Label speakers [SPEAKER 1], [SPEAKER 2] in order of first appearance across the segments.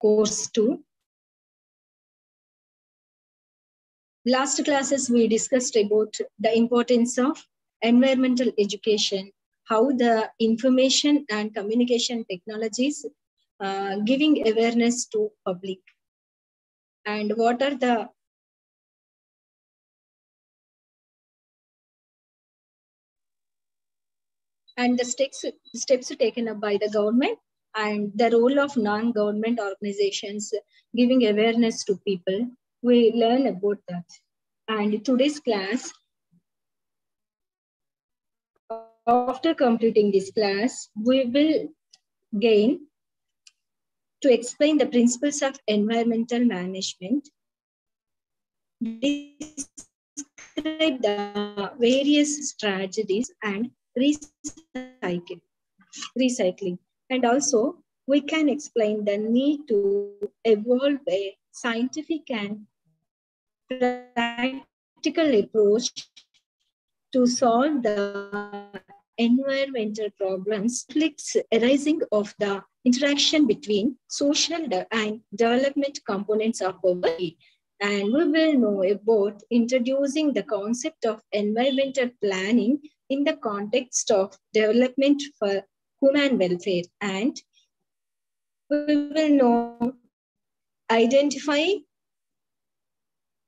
[SPEAKER 1] Course 2. Last classes, we discussed about the importance of environmental education, how the information and communication technologies giving awareness to public, and what are the steps taken up by the government and the role of non-government organizations giving awareness to people. We learn about that. And today's class, after completing this class, we will gain to explain the principles of environmental management, describe the various strategies and recycling. And also, we can explain the need to evolve a scientific and practical approach to solve the environmental problems, conflicts arising of the interaction between social and development components of our body. And we will know about introducing the concept of environmental planning in the context of development for human welfare. And we will know identify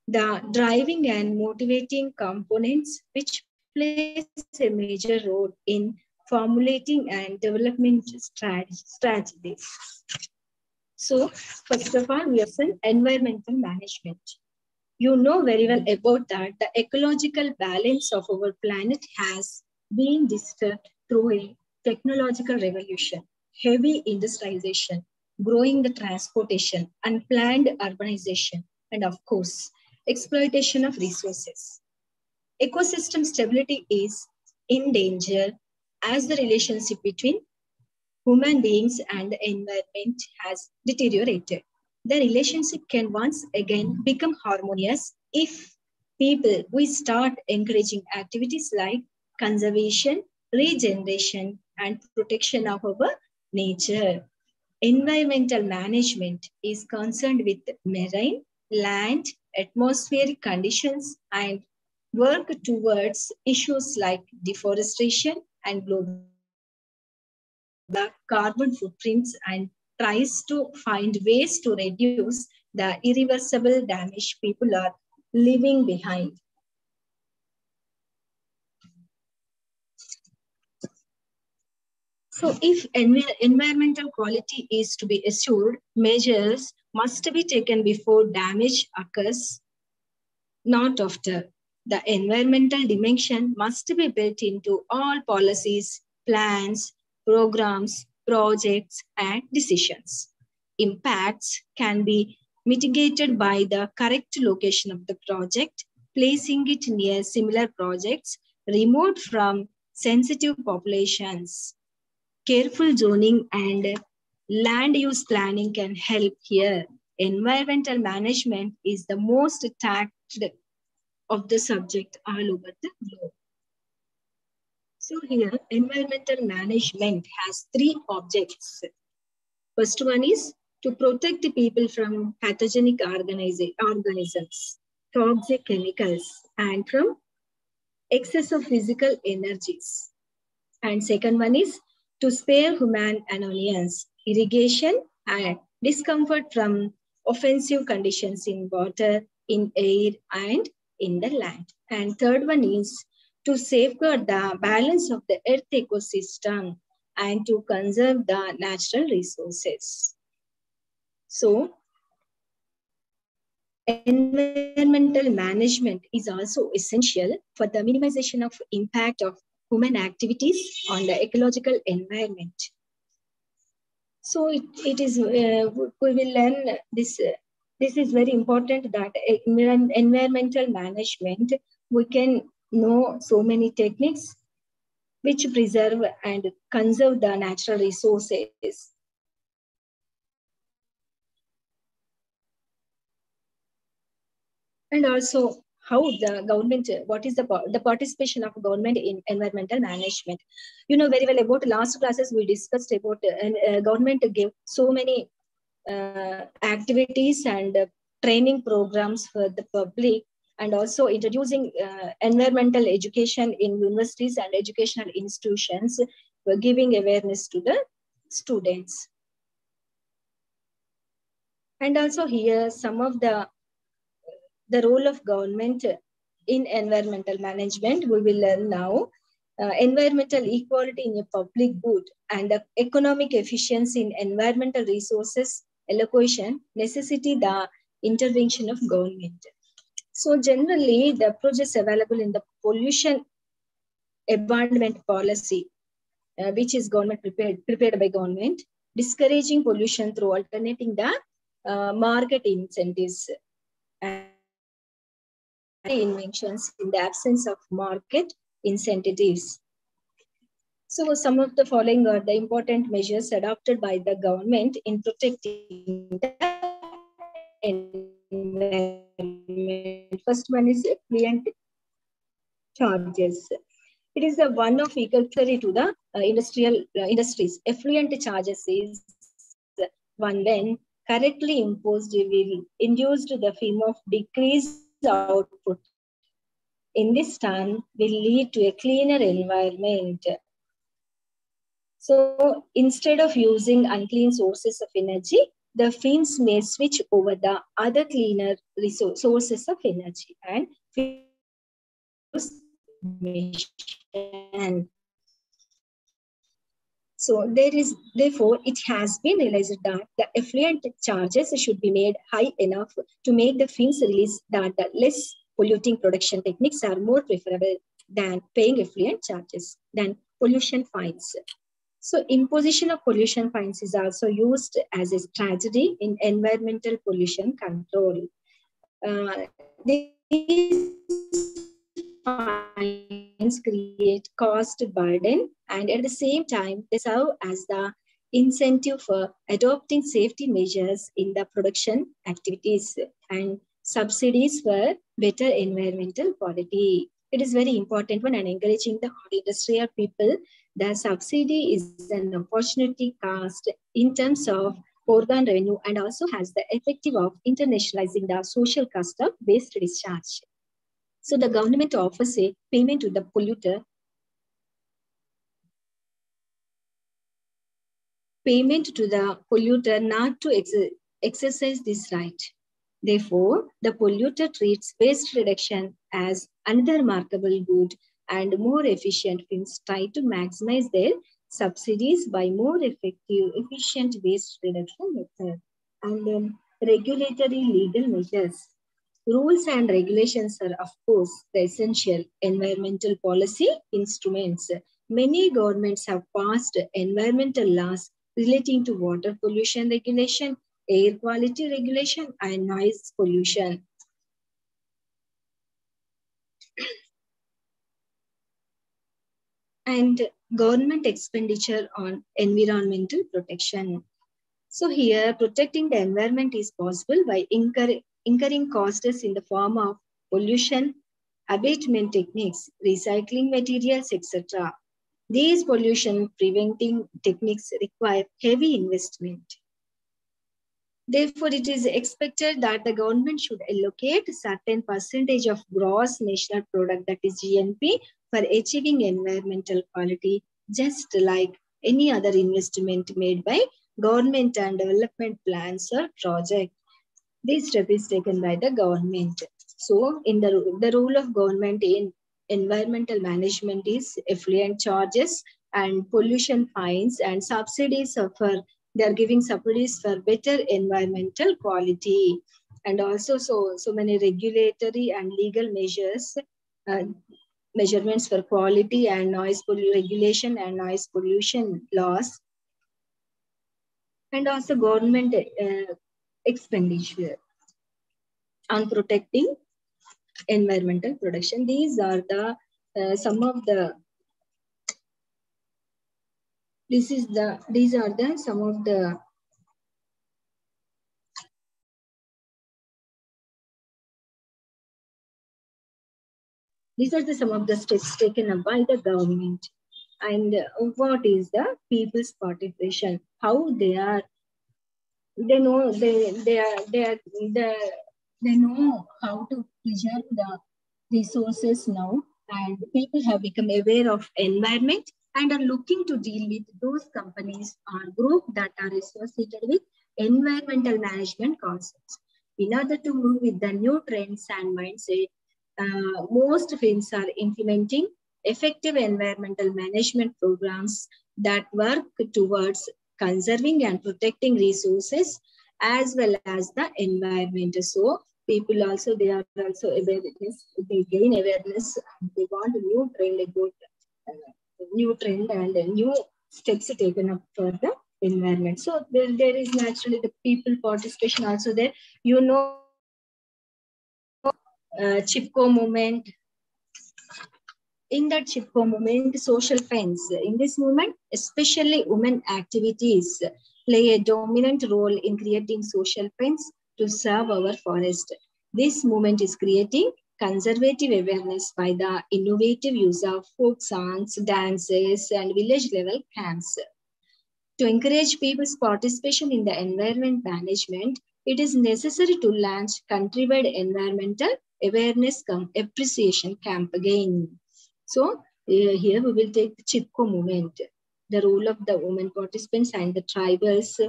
[SPEAKER 1] the driving and motivating components which plays a major role in formulating and development strategies. So, first of all, we have seen environmental management. You know very well about that the ecological balance of our planet has been disturbed through a technological revolution, heavy industrialization, growing the transportation, unplanned urbanization, and of course, exploitation of resources. Ecosystem stability is in danger as the relationship between human beings and the environment has deteriorated. The relationship can once again become harmonious if we start encouraging activities like conservation, regeneration, and protection of our nature. Environmental management is concerned with marine, land, atmospheric conditions, and work towards issues like deforestation and global carbon footprints, and tries to find ways to reduce the irreversible damage people are leaving behind. So if environmental quality is to be assured, measures must be taken before damage occurs, not after. The environmental dimension must be built into all policies, plans, programs, projects, and decisions. Impacts can be mitigated by the correct location of the project, placing it near similar projects, remote from sensitive populations. Careful zoning and land use planning can help here. Environmental management is the most attacked of the subject all over the globe. So here, environmental management has three objects. First one is to protect the people from pathogenic organisms, toxic chemicals, and from excess of physical energies. And second one is to spare human annoyance, irrigation, and discomfort from offensive conditions in water, in air, and in the land. And third one is to safeguard the balance of the earth ecosystem and to conserve the natural resources. So, environmental management is also essential for the minimization of impact of human activities on the ecological environment. So it is, we will learn this. This is very important that environmental management, we can know so many techniques which preserve and conserve the natural resources. And also how the government, what is the participation of government in environmental management. You know very well about last classes we discussed about government gave so many activities and training programs for the public, and also introducing environmental education in universities and educational institutions, for giving awareness to the students. And also here some of the role of government in environmental management we will learn now. Environmental equality in a public good and economic efficiency in environmental resources allocation necessity the intervention of government. So generally, the approaches available in the pollution abandonment policy, which is government prepared by government, discouraging pollution through alternating the market incentives and inventions in the absence of market incentives. So some of the following are the important measures adopted by the government in protecting the environment. First one is effluent charges. It is the one of equal to the industrial industries. Effluent charges is one when correctly imposed will induce the theme of decreased output. In this turn will lead to a cleaner environment. So instead of using unclean sources of energy, the firms may switch over the other cleaner sources of energy and mission. So therefore, it has been realized that the effluent charges should be made high enough to make the firms realize that the less polluting production techniques are more preferable than paying effluent charges than pollution fines. So imposition of pollution fines is also used as a strategy in environmental pollution control. These fines create cost burden and at the same time they serve as the incentive for adopting safety measures in the production activities and subsidies for better environmental quality. It is very important when encouraging the industrial people. The subsidy is an opportunity cost in terms of foregone revenue and also has the effective of internationalizing the social cost of waste discharge. So the government offers a payment to the polluter, not to exercise this right. Therefore, the polluter treats waste reduction as another markable good and more efficient firms try to maximize their subsidies by more effective, efficient waste reduction method. And regulatory legal measures. Rules and regulations are, of course, the essential environmental policy instruments. Many governments have passed environmental laws relating to water pollution regulation, air quality regulation, and noise pollution. And government expenditure on environmental protection. So here, protecting the environment is possible by incurring costs in the form of pollution, abatement techniques, recycling materials, etc. These pollution preventing techniques require heavy investment. Therefore, it is expected that the government should allocate a certain percentage of gross national product, that is GNP, for achieving environmental quality, just like any other investment made by government and development plans or project. This step is taken by the government. So, in the role of government in environmental management is effluent charges and pollution fines and subsidies for they are giving subsidies for better environmental quality, and also so many regulatory and legal measures, measurements for quality and noise regulation and noise pollution laws, and also government expenditure on protecting environmental production. These are the some of the. These are the some of the some of the steps taken up by the government. And what is the people's participation? How they are they know they know how to preserve the resources now, and people have become aware of environment and are looking to deal with those companies or group that are associated with environmental management concepts. In order to move with the new trends and mindset, most firms are implementing effective environmental management programs that work towards conserving and protecting resources as well as the environment. So people also, they are also awareness, they gain awareness, they want a new trend about new trend and new steps taken up for the environment. So there is naturally the people participation also there. You know, Chipko movement. In that Chipko movement, social fence. In this movement, especially women activities play a dominant role in creating social fence to serve our forest. This movement is creating conservative awareness by the innovative use of folk songs, dances, and village level camps. To encourage people's participation in the environment management, it is necessary to launch countrywide environmental awareness appreciation campaign. So here we will take the Chipko movement, the role of the women participants and the tribals.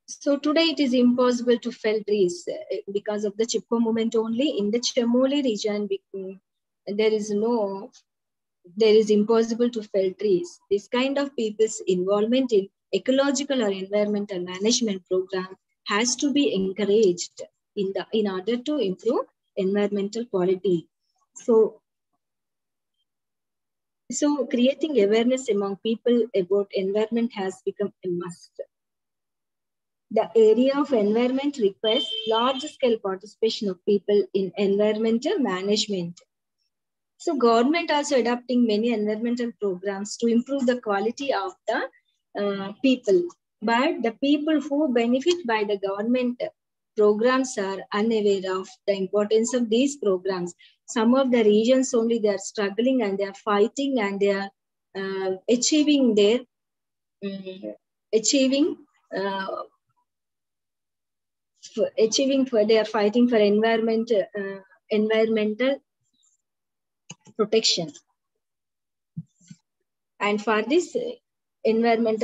[SPEAKER 1] So today it is impossible to fell trees because of the Chipko movement only. In the Chamoli region, there is impossible to fell trees. This kind of people's involvement in ecological or environmental management program has to be encouraged in order to improve environmental quality. So creating awareness among people about environment has become a must. The area of environment requires large-scale participation of people in environmental management. So government also adopting many environmental programs to improve the quality of the people. But the people who benefit by the government programs are unaware of the importance of these programs. Some of the regions only they are struggling and they are fighting and they are achieving their they are fighting for environmental protection. And for this government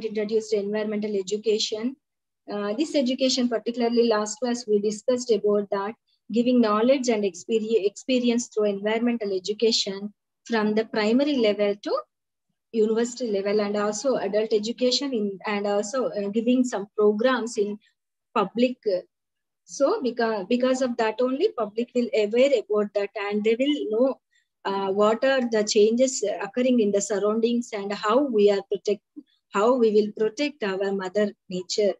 [SPEAKER 1] introduced environmental education. This education, particularly last class, we discussed about that, giving knowledge and experience through environmental education from the primary level to university level, and also adult education and also giving some programs in public. So because of that only, public will aware about that and they will know what are the changes occurring in the surroundings and how we will protect our mother nature.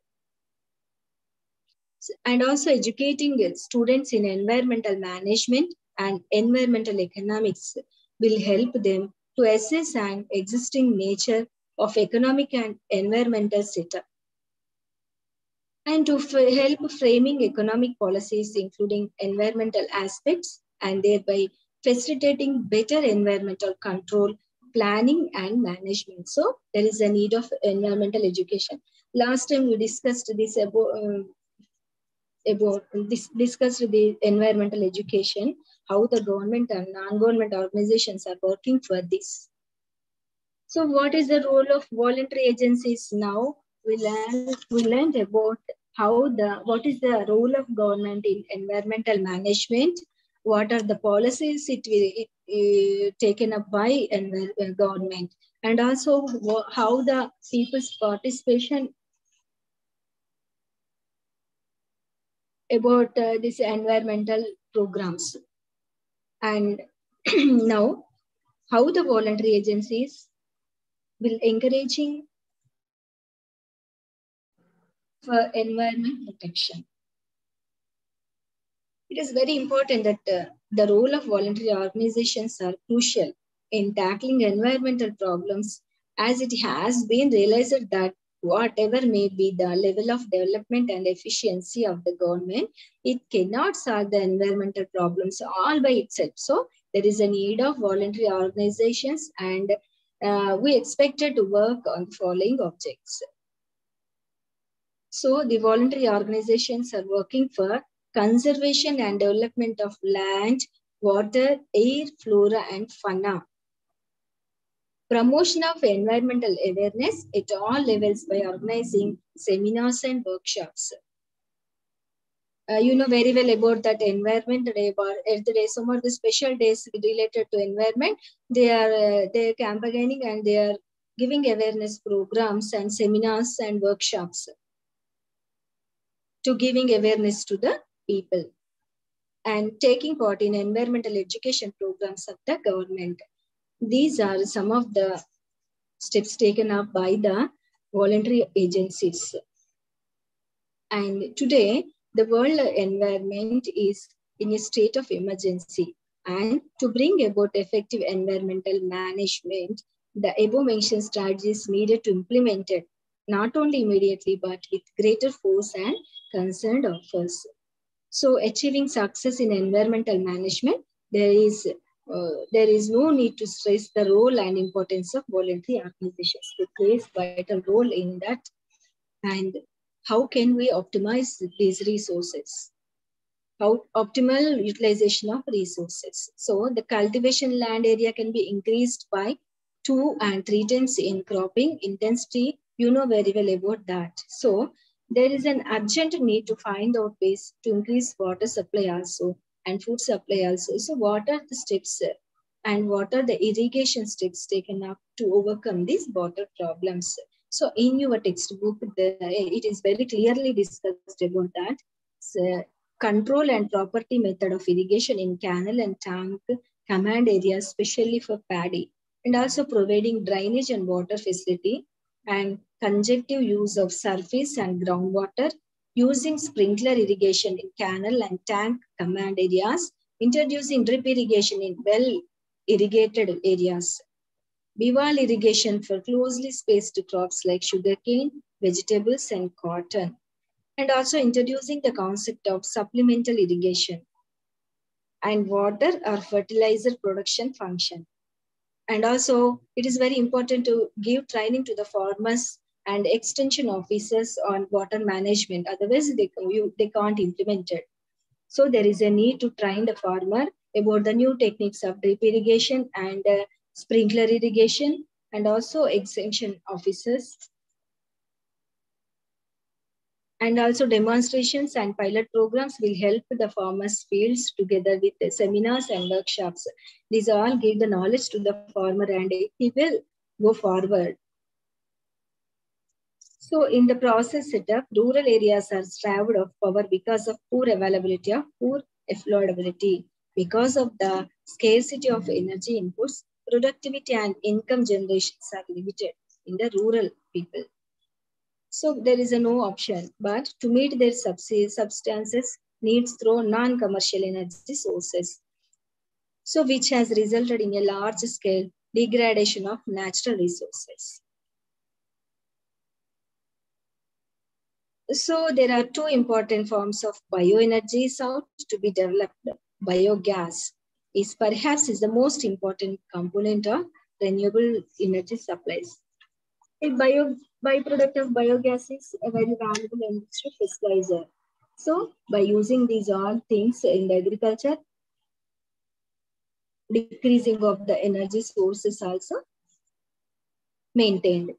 [SPEAKER 1] And also educating students in environmental management and environmental economics will help them to assess an existing nature of economic and environmental setup, and to help framing economic policies including environmental aspects and thereby facilitating better environmental control, planning and management. So there is a need of environmental education. Last time we discussed this discussed the environmental education, how the government and non-government organizations are working for this. So what is the role of voluntary agencies now? We learned about what is the role of government in environmental management, what are the policies taken up by government, and also how the people's participation about these environmental programs. And now, how the voluntary agencies will encouraging for environment protection. It is very important that the role of voluntary organizations are crucial in tackling environmental problems, as it has been realized that whatever may be the level of development and efficiency of the government, it cannot solve the environmental problems all by itself. So there is a need of voluntary organizations, and we expected to work on the following objects. So the voluntary organizations are working for conservation and development of land, water, air, flora, and fauna. Promotion of environmental awareness at all levels by organizing seminars and workshops. You know very well about that Environment Day or Earth Day. Some of the special days related to environment, they are campaigning and they are giving awareness programs and seminars and workshops to giving awareness to the people and taking part in environmental education programs of the government. These are some of the steps taken up by the voluntary agencies. And today, the world environment is in a state of emergency. And to bring about effective environmental management, the above-mentioned strategies needed to implement it, not only immediately, but with greater force and concerned of us. So achieving success in environmental management, there is no need to stress the role and importance of voluntary organizations. They play a vital role in that. And how can we optimize these resources? How optimal utilization of resources. So the cultivation land area can be increased by 2 and 3 times in cropping intensity. You know very well about that. So there is an urgent need to find out ways to increase water supply also and food supply also. So what are the steps and what are the irrigation steps taken up to overcome these water problems? So in your textbook, it is very clearly discussed about that. So, control and property method of irrigation in canal and tank command areas, especially for paddy, and also providing drainage and water facility and conjunctive use of surface and groundwater, using sprinkler irrigation in canal and tank command areas, introducing drip irrigation in well irrigated areas, bivalve irrigation for closely spaced crops like sugarcane, vegetables, and cotton, and also introducing the concept of supplemental irrigation and water or fertilizer production function. And also, it is very important to give training to the farmers and extension officers on water management. Otherwise, they can't implement it. So there is a need to train the farmer about the new techniques of drip irrigation and sprinkler irrigation, and also extension officers. And also demonstrations and pilot programs will help the farmers' fields together with the seminars and workshops. These all give the knowledge to the farmer and he will go forward. So in the process setup, rural areas are starved of power because of poor availability of poor affordability. Because of the scarcity of energy inputs, productivity and income generations are limited in the rural people. So there is no option, but to meet their substances needs through non-commercial energy sources. So which has resulted in a large scale degradation of natural resources. So there are 2 important forms of bioenergy sought to be developed. Biogas is perhaps the most important component of renewable energy supplies. A byproduct of biogas is a very valuable industry fertilizer. So by using these all things in the agriculture, decreasing of the energy sources also maintained.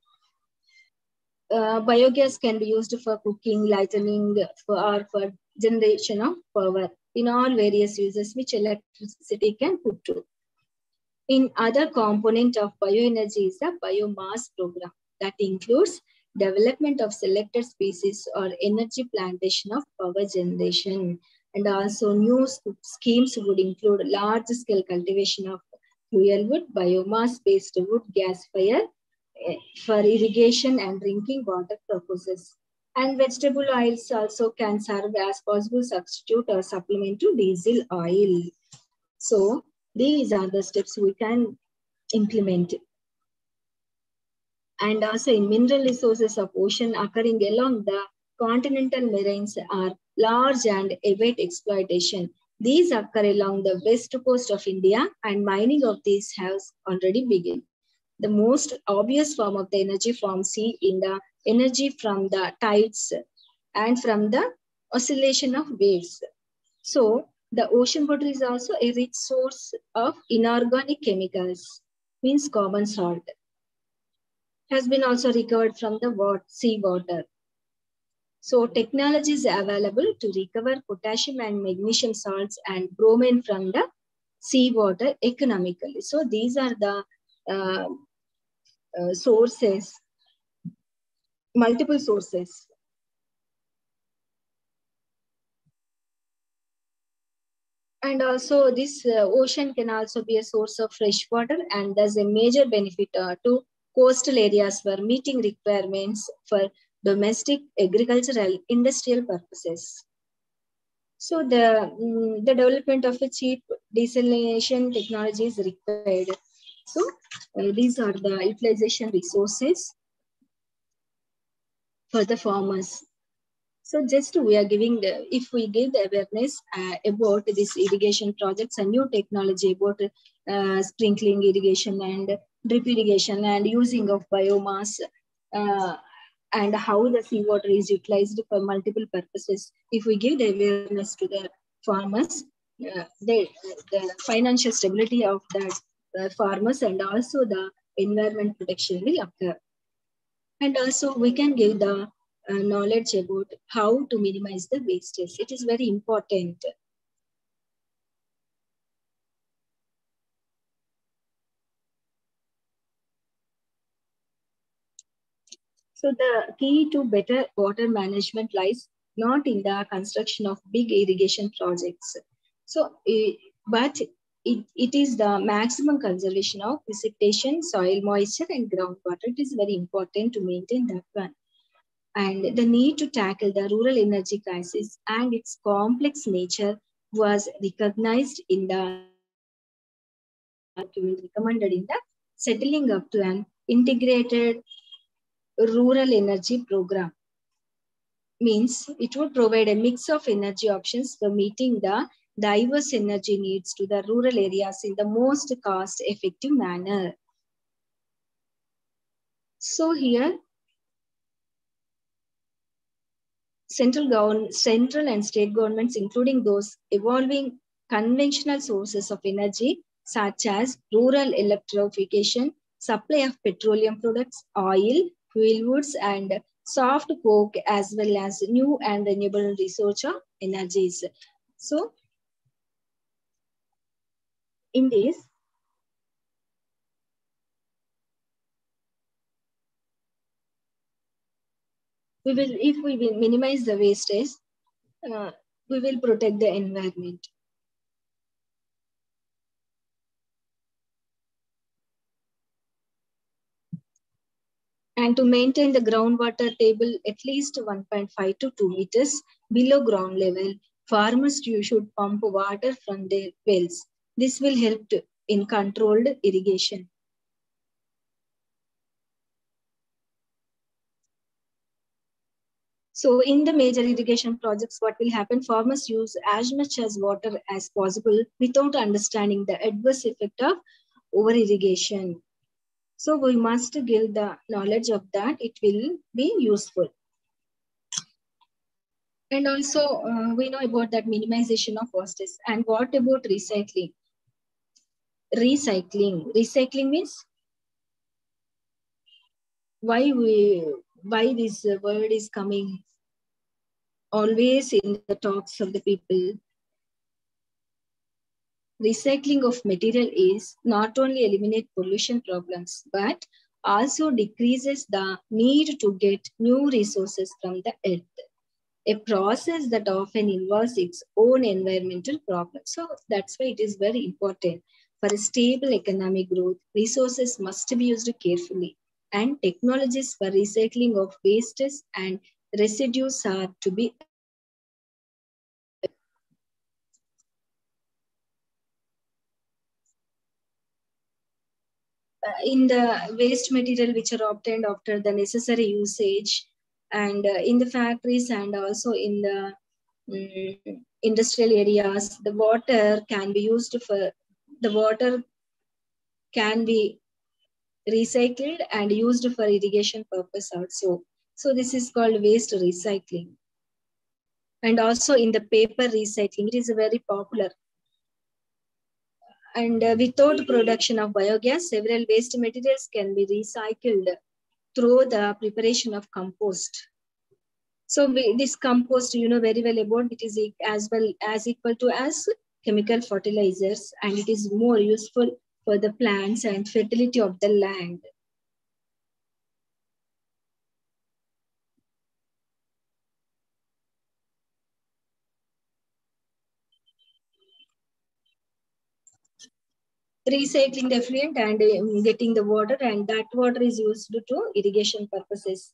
[SPEAKER 1] Biogas can be used for cooking, lighting, or for generation of power in all various uses which electricity can put to. In other component of bioenergy is the biomass program that includes development of selected species or energy plantation of power generation. And also new schemes would include large-scale cultivation of fuel wood, biomass-based wood gas fire for irrigation and drinking water purposes. And vegetable oils also can serve as possible substitute or supplement to diesel oil. So these are the steps we can implement. And also in mineral resources of ocean occurring along the continental moraines are large and await exploitation. These occur along the west coast of India and mining of these has already begun. The most obvious form of the energy from sea in the energy from the tides and from the oscillation of waves. So the ocean water is also a rich source of inorganic chemicals, means common salt, has been also recovered from the sea water. So technology is available to recover potassium and magnesium salts and bromine from the seawater economically. So these are the sources, multiple sources. And also this ocean can also be a source of fresh water, and thus a major benefit to coastal areas for meeting requirements for domestic, agricultural, industrial purposes. So the development of a cheap desalination technology is required. So these are the utilization resources for the farmers. So just we are giving if we give the awareness about this irrigation projects and new technology about sprinkling irrigation and drip irrigation and using of biomass and how the seawater is utilized for multiple purposes. If we give the awareness to the farmers, the financial stability of the farmers and also the environment protection will occur. And also we can give the knowledge about how to minimize the wastage. It is very important. So the key to better water management lies not in the construction of big irrigation projects. So, but it is the maximum conservation of precipitation, soil moisture, and groundwater. It is very important to maintain that one. And the need to tackle the rural energy crisis and its complex nature was recognized in the document recommended in the settling up to an integrated rural energy program. Means it would provide a mix of energy options for meeting the diverse energy needs to the rural areas in the most cost-effective manner. So here, central and state governments, including those evolving conventional sources of energy, such as rural electrification, supply of petroleum products, oil, fuel woods, and soft coke, as well as new and renewable resource of energies. So, in this, if we will minimize the wastage, uh, we will protect the environment. And to maintain the groundwater table at least 1.5 to 2 meters below ground level, farmers should pump water from their wells. This will help in controlled irrigation. So in the major irrigation projects, what will happen? Farmers use as much as water as possible without understanding the adverse effect of over-irrigation. So we must give the knowledge of that. It will be useful. And also we know about that minimization of wastage. And what about recycling? Recycling means why this word is coming always in the talks of the people. Recycling of material is not only eliminate pollution problems, but also decreases the need to get new resources from the earth, a process that often involves its own environmental problems. So that's why it is very important. For a stable economic growth, resources must be used carefully, and technologies for recycling of wastes and residues are to be in the waste material which are obtained after the necessary usage, and in the factories and also in the industrial areas, the water can be used for the water can be recycled and used for irrigation purpose also. So this is called waste recycling. And also in the paper recycling, it is very popular. And without production of biogas, several waste materials can be recycled through the preparation of compost. So this compost, you know very well about, it is as well as equal to as chemical fertilizers, and it is more useful for the plants and fertility of the land. Recycling the effluent and getting the water, and that water is used to irrigation purposes.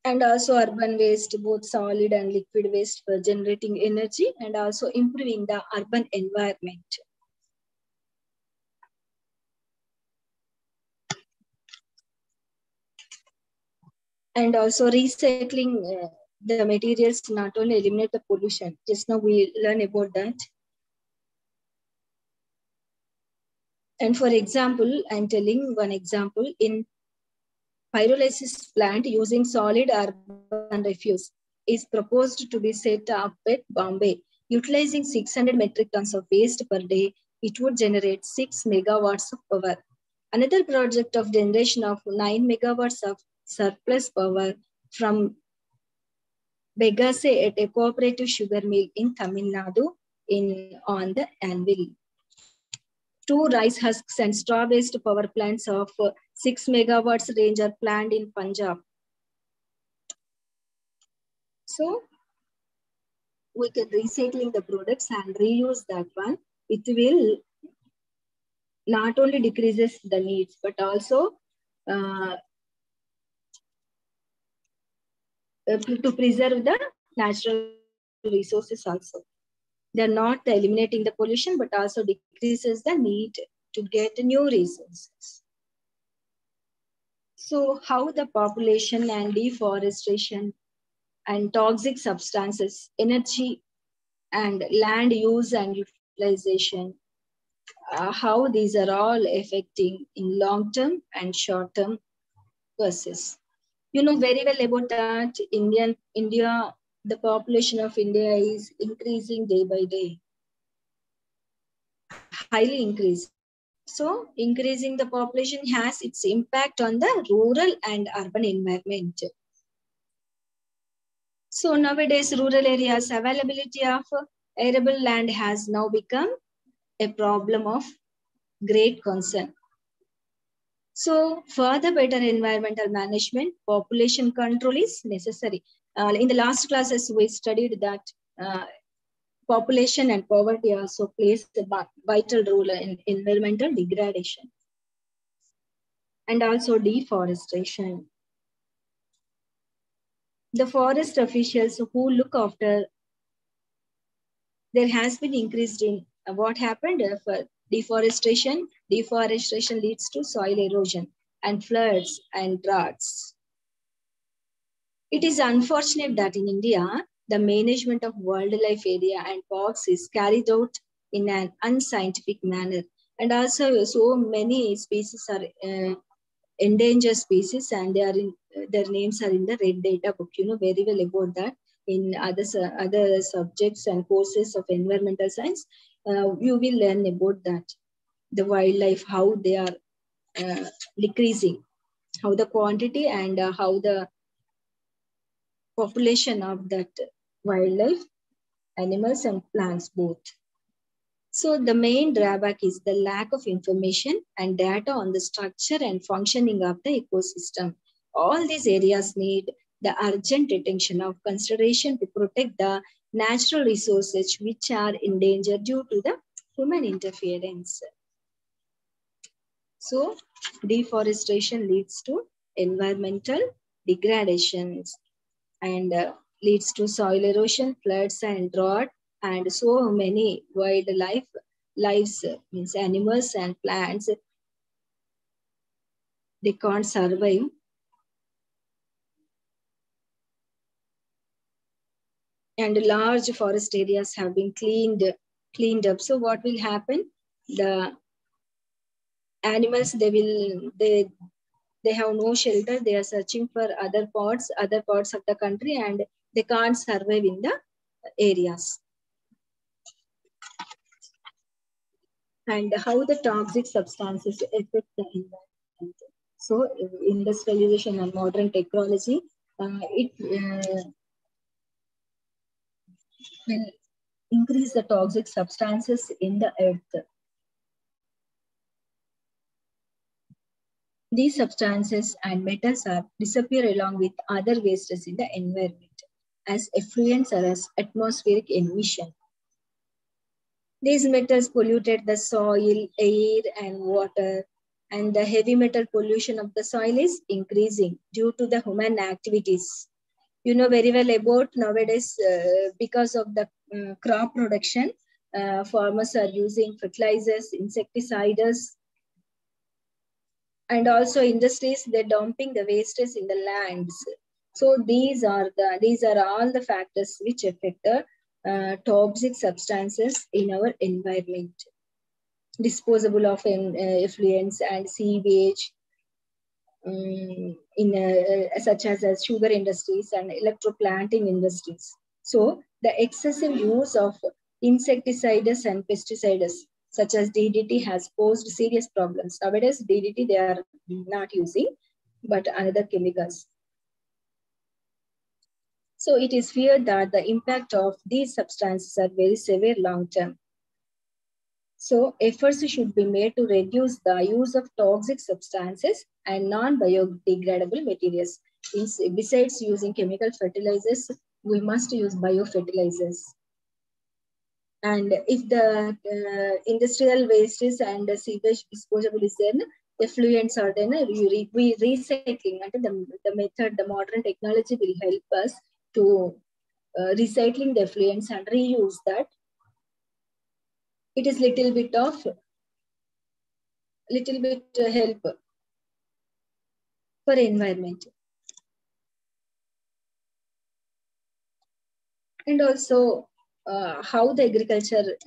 [SPEAKER 1] And also urban waste, both solid and liquid waste, for generating energy and also improving the urban environment. And also recycling the materials not only eliminate the pollution. Just now we learn about that. And for example, I'm telling one example. In pyrolysis plant using solid urban refuse is proposed to be set up at Bombay. Utilizing 600 metric tons of waste per day, it would generate 6 megawatts of power. Another project of generation of 9 megawatts of surplus power from Begase at a cooperative sugar mill in Tamil Nadu on the anvil. 2 rice husks and straw-based power plants of 6 megawatts range are planned in Punjab. So we can recycling the products and reuse that one. It will not only decreases the needs, but also to preserve the natural resources also. They're not eliminating the pollution, but also decreases the need to get new resources. So how the population and deforestation and toxic substances, energy and land use and utilization, how these are all affecting in long-term and short-term process. You know very well about that India, the population of India is increasing day by day, highly increasing. So increasing the population has its impact on the rural and urban environment. So nowadays, rural areas availability of arable land has now become a problem of great concern. So for the better environmental management, population control is necessary. In the last classes, we studied that population and poverty also plays a vital role in environmental degradation and also deforestation. The forest officials who look after, there has been increased in what happened for deforestation. Deforestation leads to soil erosion and floods and droughts. It is unfortunate that in India, the management of wildlife area and parks is carried out in an unscientific manner. And also so many species are endangered species, and they are in, their names are in the red data book. You know very well about that. In other subjects and courses of environmental science, you will learn about that. The wildlife, how they are decreasing, how the quantity and how the population of that wildlife, animals and plants both. So the main drawback is the lack of information and data on the structure and functioning of the ecosystem. All these areas need the urgent attention of consideration to protect the natural resources which are in danger due to the human interference. So deforestation leads to environmental degradations and leads to soil erosion, floods and drought, and so many wildlife lives, means animals and plants, they can't survive. And large forest areas have been cleaned cleaned up. So what will happen? The animals, they have no shelter. They are searching for other parts of the country, and they can't survive in the areas. And how the toxic substances affect the environment. So industrialization and modern technology, it will increase the toxic substances in the earth. These substances and metals are disappear along with other wastes in the environment as effluents or as atmospheric emission. These metals polluted the soil, air, and water, and the heavy metal pollution of the soil is increasing due to the human activities. You know very well about nowadays, because of the crop production, farmers are using fertilizers, insecticides, and also industries, they're dumping the wastes in the lands. So these are all the factors which affect the toxic substances in our environment. Disposable of effluents and sewage, such as sugar industries and electroplanting industries. So the excessive use of insecticides and pesticides such as DDT has posed serious problems. Nowadays, DDT they are not using, but another chemicals. So it is feared that the impact of these substances are very severe long term. So efforts should be made to reduce the use of toxic substances and non-biodegradable materials. Besides using chemical fertilizers, we must use biofertilizers. And if the industrial wastes and the sewage disposable is then effluents are then we recycling. And the method, the modern technology will help us to recycling the effluents and reuse that. It is little bit help for environment. And also how the agriculture,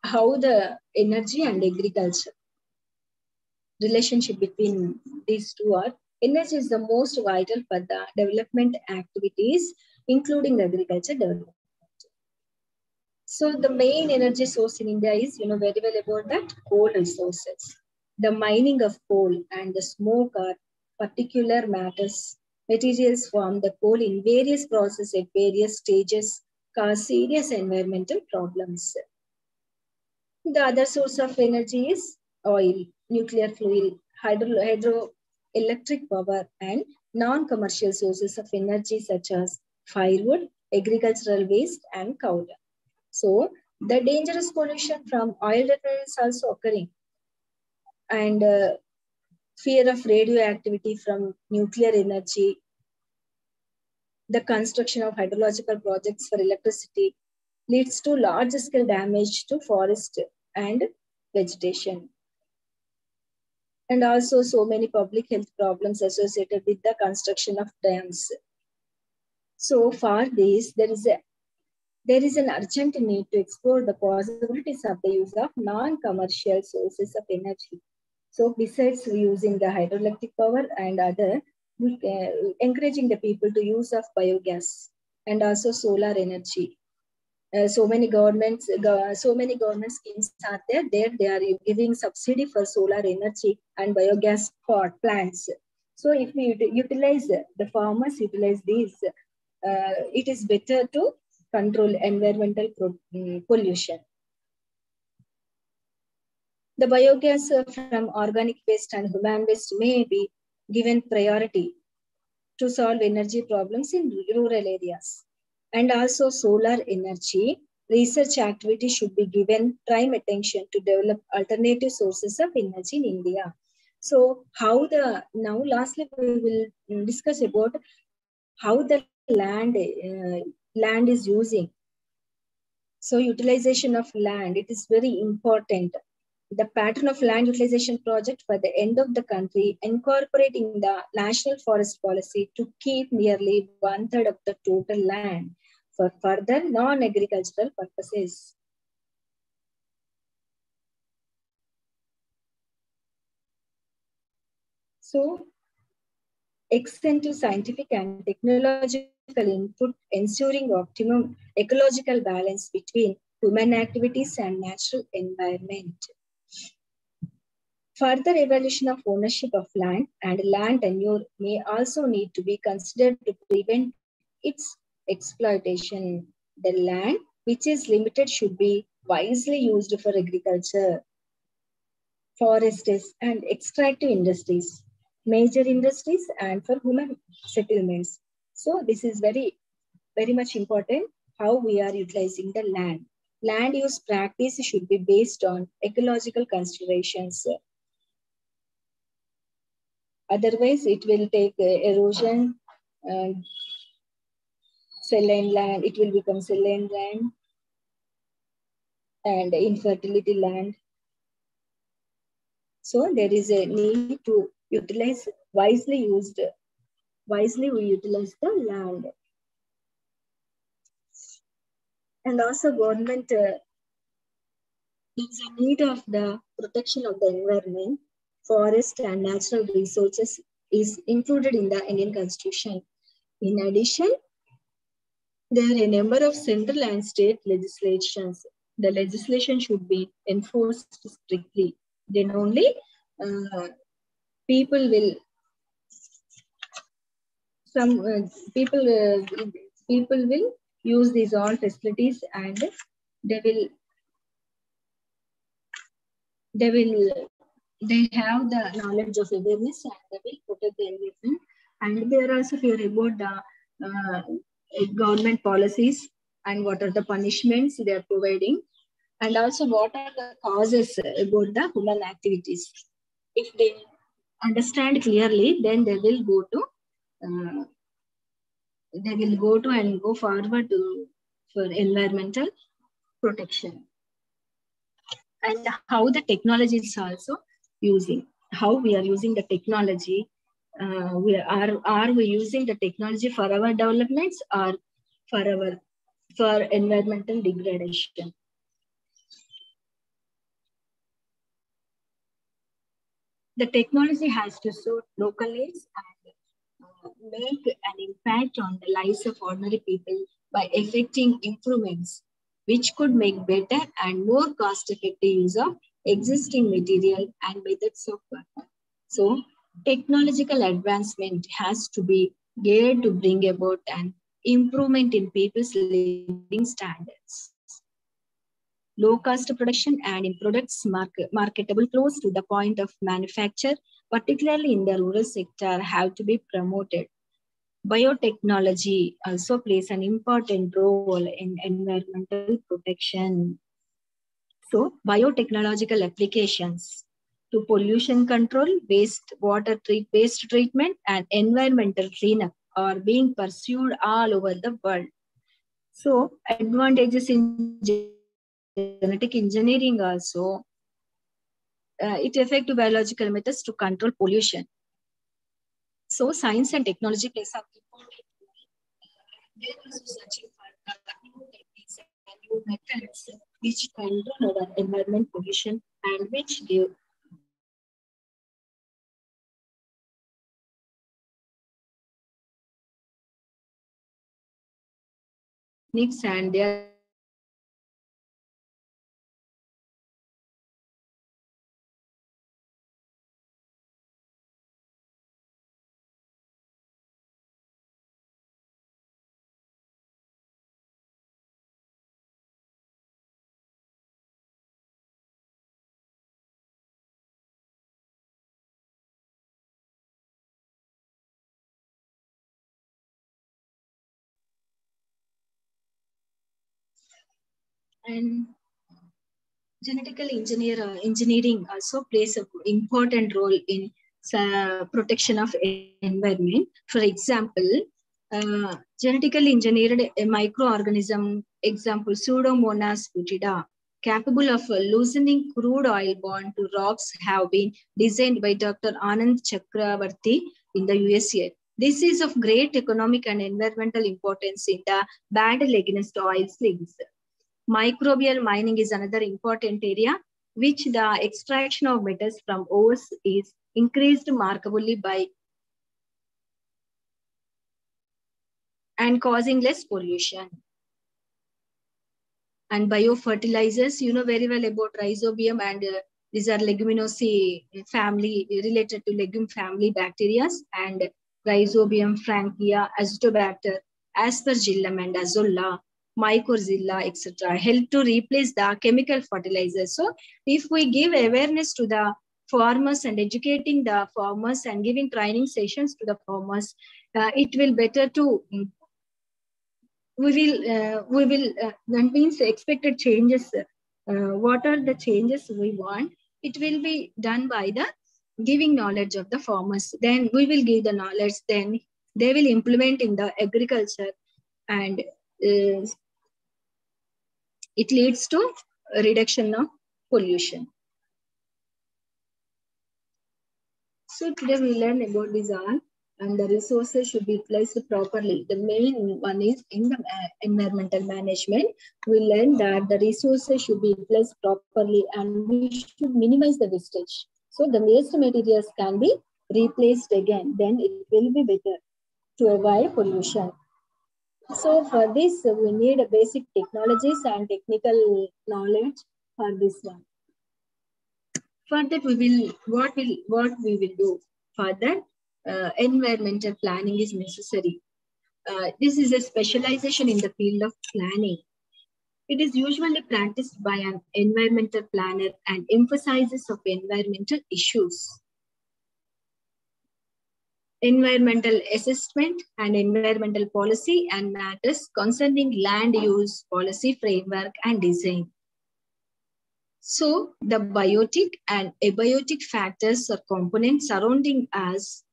[SPEAKER 1] how the energy and agriculture relationship between these two are. Energy is the most vital for the development activities, including agriculture development. So the main energy source in India is, you know very well about that, coal resources. The mining of coal and the smoke are particular matters. Materials from the coal in various processes at various stages cause serious environmental problems. The other source of energy is oil, nuclear fuel, hydroelectric power, and non-commercial sources of energy such as firewood, agricultural waste, and cow dung. So the dangerous pollution from oil refineries is also occurring, and fear of radioactivity from nuclear energy, the construction of hydrological projects for electricity leads to large-scale damage to forest and vegetation. And also so many public health problems associated with the construction of dams. So for this, there is an urgent need to explore the possibilities of the use of non-commercial sources of energy. So besides using the hydroelectric power and other, encouraging the people to use of biogas and also solar energy. So many government schemes are there. They are giving subsidy for solar energy and biogas plants. So if we utilize, the farmers utilize these, it is better to control environmental pollution. The biogas from organic waste and human waste may be given priority to solve energy problems in rural areas. And also solar energy, research activity should be given prime attention to develop alternative sources of energy in India. So now lastly we will discuss about how the land is using. So utilization of land, it is very important. The pattern of land utilization project for the end of the country, incorporating the national forest policy to keep nearly 1/3 of the total land for further non-agricultural purposes. So, extensive scientific and technological input ensuring optimum ecological balance between human activities and natural environment. Further evolution of ownership of land and land tenure may also need to be considered to prevent its exploitation. The land which is limited should be wisely used for agriculture, forests, and extractive industries, major industries, and for human settlements. So this is very, very much important how we are utilizing the land. Land use practice should be based on ecological considerations. Otherwise, it will take erosion, saline land, it will become saline land and infertility land. So there is a need to utilize wisely we utilize the land. And also government, there is a need of the protection of the environment, forest and natural resources is included in the Indian Constitution. In addition, there are a number of central and state legislations. The legislation should be enforced strictly. Then only people will use these all facilities and they have the knowledge of awareness and they will protect the environment. And they are also aware about the government policies and what are the punishments they are providing, and also what are the causes about the human activities. If they understand clearly, then they will go to and go forward for environmental protection. And how the technology is also using, how we are using the technology. Are we using the technology for our developments or for environmental degradation? The technology has to suit local needs and make an impact on the lives of ordinary people by effecting improvements which could make better and more cost-effective use of existing material and methods of work. So, technological advancement has to be geared to bring about an improvement in people's living standards. Low-cost production and in products marketable close to the point of manufacture, particularly in the rural sector, have to be promoted. Biotechnology also plays an important role in environmental protection. So, biotechnological applications to pollution control, waste treatment, and environmental cleanup are being pursued all over the world. So, advantages in genetic engineering also, it affects biological methods to control pollution. So science and technology plays a important role. They are also searching for new techniques and new methods which control our environment pollution and which give techniques, and they are and genetical engineering also plays an important role in protection of environment. For example, genetically engineered microorganism, example Pseudomonas butida, capable of loosening crude oil bond to rocks, have been designed by Dr. Anand Chakravarti in the USA. This is of great economic and environmental importance in the battle against oil sligs. Microbial mining is another important area, which the extraction of metals from ores is increased markedly by and causing less pollution. And biofertilizers, you know very well about rhizobium, and these are leguminosae family, related to legume family bacteria, and rhizobium, frankia, azotobacter, aspergillum, and azolla, mycorrhiza, etc. help to replace the chemical fertilizers. So if we give awareness to the farmers and educating the farmers and giving training sessions to the farmers, it will better to that means expected changes. What are the changes we want? It will be done by the giving knowledge of the farmers. Then we will give the knowledge, then they will implement in the agriculture, and it leads to a reduction of pollution. So today we learn about this all, and the resources should be utilized properly. The main one is in the environmental management. We learn that the resources should be utilized properly and we should minimize the wastage. So the waste materials can be replaced again, then it will be better to avoid pollution. So for this, we need a basic technologies and technical knowledge for this one. For that, what we will do? For that, environmental planning is necessary. This is a specialization in the field of planning. It is usually practiced by an environmental planner and emphasizes of environmental issues. Environmental assessment and environmental policy and matters concerning land use, policy framework, and design. So the biotic and abiotic factors or components surrounding us.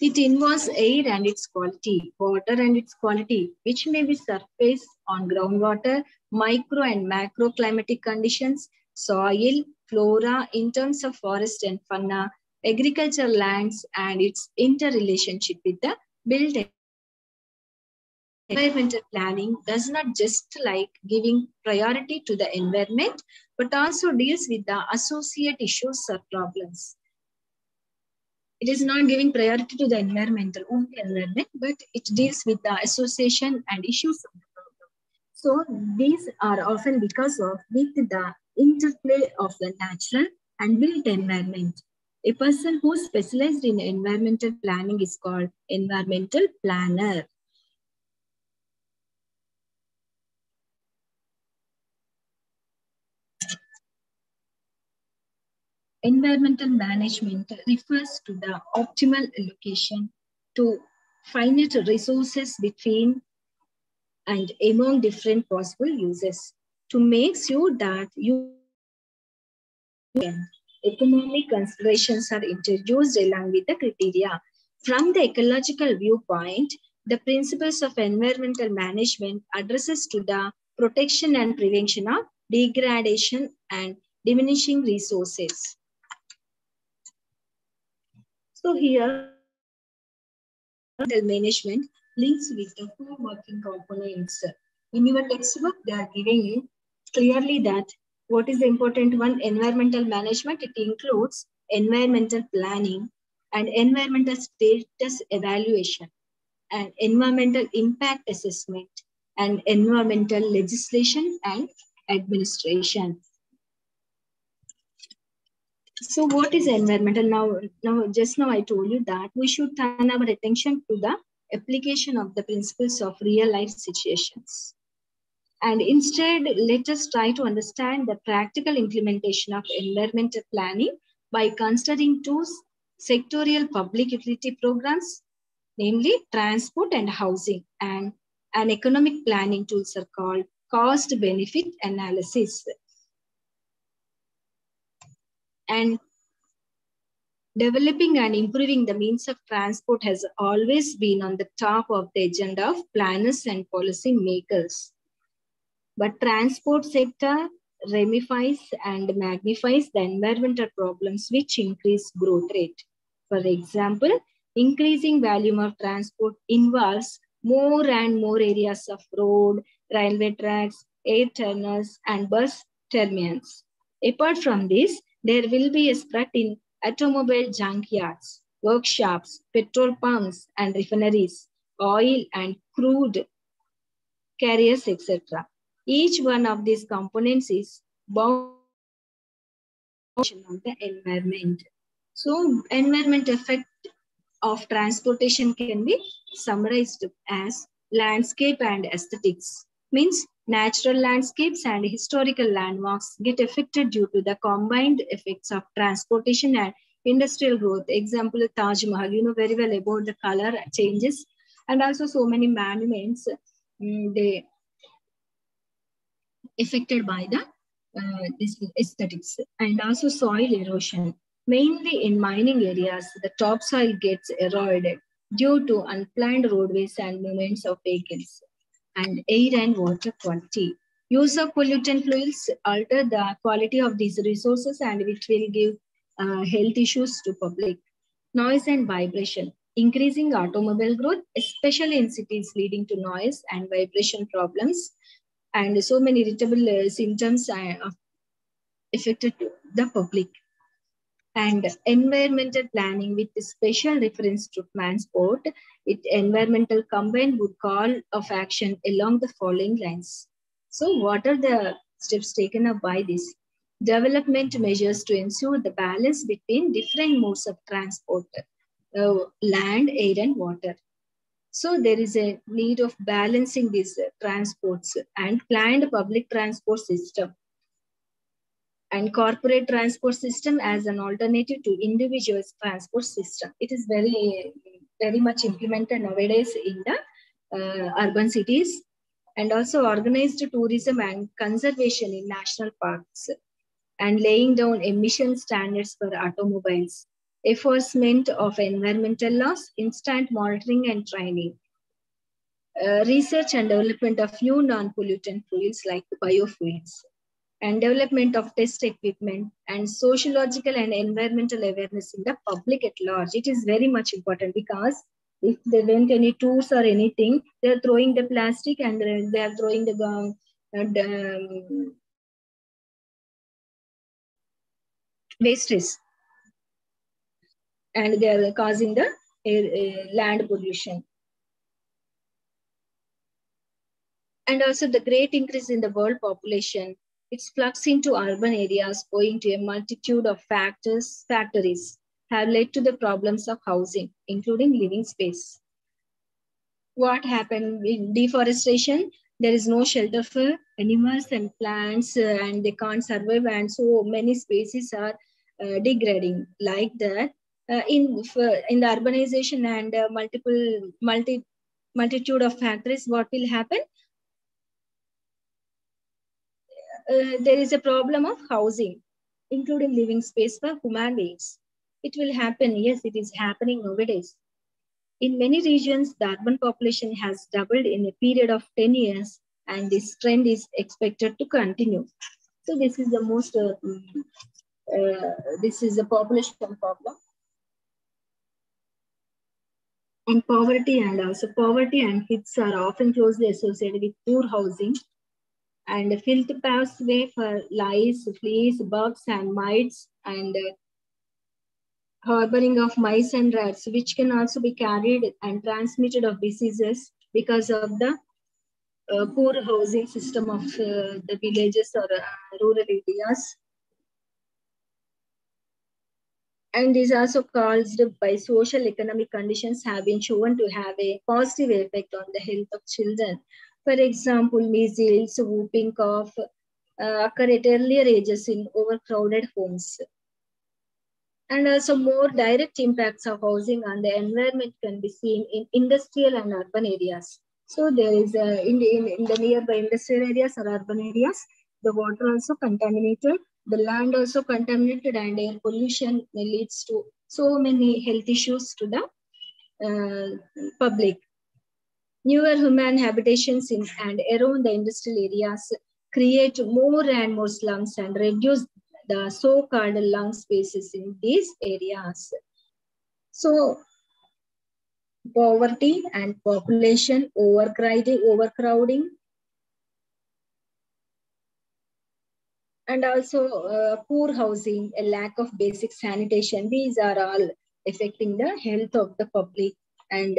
[SPEAKER 1] It involves air and its quality, water and its quality, which may be surface on groundwater, micro and macro climatic conditions, soil, flora in terms of forest and fauna, agricultural lands, and its interrelationship with the built environment. Environmental planning does not just like giving priority to the environment, but also deals with the associate issues or problems. It is not giving priority to the only environment, but it deals with the association and issues of the problem. So these are often because of with the interplay of the natural and built environment. A person who is specialized in environmental planning is called environmental planner. Environmental management refers to the optimal allocation to finite resources between and among different possible uses to make sure that economic considerations are introduced along with the criteria. From the ecological viewpoint, the principles of environmental management addresses to the protection and prevention of degradation and diminishing resources. So here, management links with the four working components. In your textbook, they are giving you clearly that what is the important one, environmental management. It includes environmental planning and environmental status evaluation and environmental impact assessment and environmental legislation and administration. So what is environmental? Just now I told you that we should turn our attention to the application of the principles of real life situations. And instead, let us try to understand the practical implementation of environmental planning by considering two sectorial public utility programs, namely transport and housing, and an economic planning tools are called cost-benefit analysis. And developing and improving the means of transport has always been on the top of the agenda of planners and policy makers. But transport sector ramifies and magnifies the environmental problems which increase growth rate. For example, increasing volume of transport involves more and more areas of road, railway tracks, air tunnels, and bus terminals. Apart from this, there will be a spread in automobile junkyards, workshops, petrol pumps and refineries, oil and crude carriers, etc. Each one of these components is bound of the environment. So, environment effect of transportation can be summarized as landscape and aesthetics. Means natural landscapes and historical landmarks get affected due to the combined effects of transportation and industrial growth. Example, Taj Mahal, you know very well about the color changes, and also so many monuments, they affected by the this aesthetics. And also soil erosion. Mainly in mining areas, the topsoil gets eroded due to unplanned roadways and movements of vehicles. And air and water quality. Use of pollutant fuels alter the quality of these resources and which will give health issues to public. Noise and vibration. Increasing automobile growth, especially in cities, leading to noise and vibration problems. And so many irritable symptoms affected the public. And environmental planning with special reference to transport, environmental combined would call of action along the following lines. So what are the steps taken up by this? Development measures to ensure the balance between different modes of transport, land, air and water. So there is a need of balancing these transports and planned public transport system and corporate transport system as an alternative to individual transport system. It is very much implemented nowadays in the urban cities, and also organized tourism and conservation in national parks, and laying down emission standards for automobiles, enforcement of environmental laws, instant monitoring and training, research and development of new non-pollutant fuels like biofuels, and development of test equipment, and sociological and environmental awareness in the public at large. It is very much important because if they went any tours or anything, they're throwing the plastic and they are throwing the wastes, and they are causing the land pollution. And also the great increase in the world population, its flux into urban areas owing to a multitude of factors, factories have led to the problems of housing, including living space. What happened in deforestation? There is no shelter for animals and plants and they can't survive, and so many species are degrading like that. In the urbanization and multitude of factories, what will happen? There is a problem of housing, including living space for human beings. It will happen, yes, it is happening nowadays. In many regions, the urban population has doubled in a period of 10 years, and this trend is expected to continue. So this is the most, this is a population problem. And poverty and hits are often closely associated with poor housing. And filth paves way for lice, fleas, bugs, and mites, and harboring of mice and rats, which can also be carried and transmitted of diseases because of the poor housing system of the villages or rural areas. And is also caused by social economic conditions have been shown to have a positive effect on the health of children. For example, measles, whooping cough occur at earlier ages in overcrowded homes. And also more direct impacts of housing on the environment can be seen in industrial and urban areas. So there is in the nearby industrial areas or urban areas, the water also contaminated, the land also contaminated, and air pollution leads to so many health issues to the public. Newer human habitations in and around the industrial areas create more and more slums and reduce the so-called lung spaces in these areas. So poverty and population overcrowding, and also poor housing, a lack of basic sanitation. These are all affecting the health of the public. And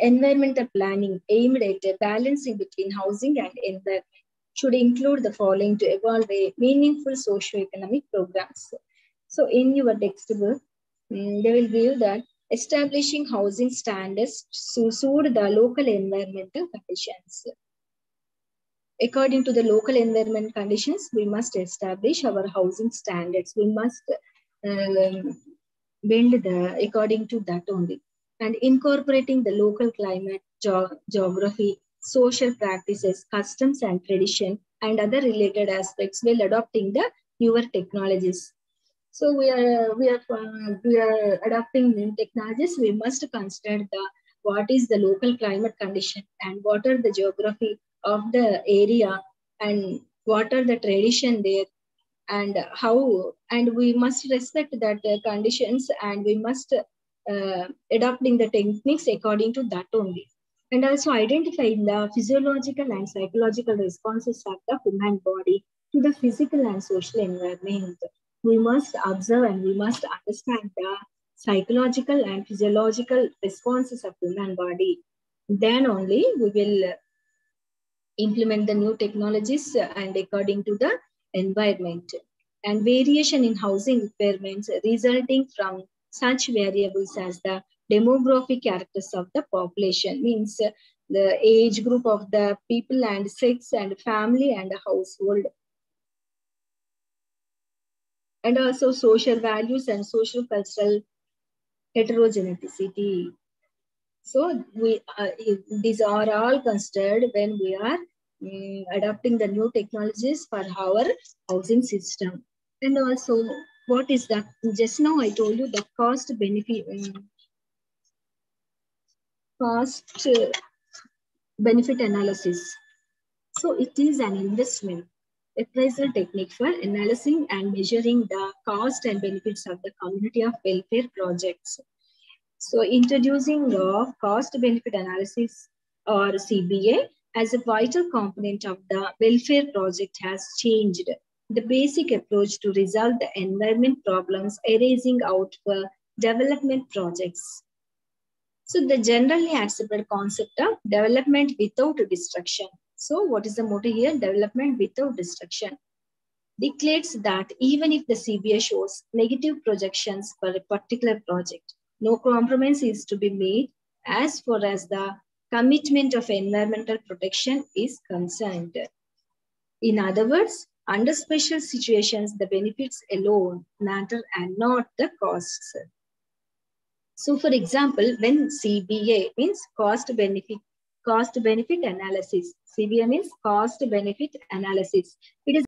[SPEAKER 1] environmental planning aimed at balancing between housing and environment should include the following to evolve a meaningful socio-economic programs. So in your textbook, they will give that establishing housing standards to suit the local environmental conditions. According to the local environment conditions, we must establish our housing standards. We must build according to that only. And incorporating the local climate, geography, social practices, customs and tradition, and other related aspects while adopting the newer technologies. So we are adopting new technologies. We must consider what is the local climate condition and what are the geography of the area and what are the tradition there and how, and we must respect that conditions, and we must adopting the techniques according to that only. And also identifying the physiological and psychological responses of the human body to the physical and social environment. We must observe and we must understand the psychological and physiological responses of human body. Then only we will implement the new technologies and according to the environment. And variation in housing requirements resulting from such variables as the demographic characters of the population, means the age group of the people and sex and family and household, and also social values and social cultural heterogeneity. So these are all considered when we are adopting the new technologies for our housing system. And also, what is that? Just now I told you the cost benefit analysis. So it is an investment appraisal technique for analyzing and measuring the cost and benefits of the community of welfare projects. So introducing the cost benefit analysis or CBA as a vital component of the welfare project has changed the basic approach to resolve the environment problems arising out for development projects. So the generally accepted concept of development without destruction. So what is the motto here? Development without destruction declares that even if the CBA shows negative projections for a particular project, no compromise is to be made as far as the commitment of environmental protection is concerned. In other words, under special situations, the benefits alone matter and not the costs. So for example, when CBA means cost benefit analysis, CBA means cost benefit analysis. It is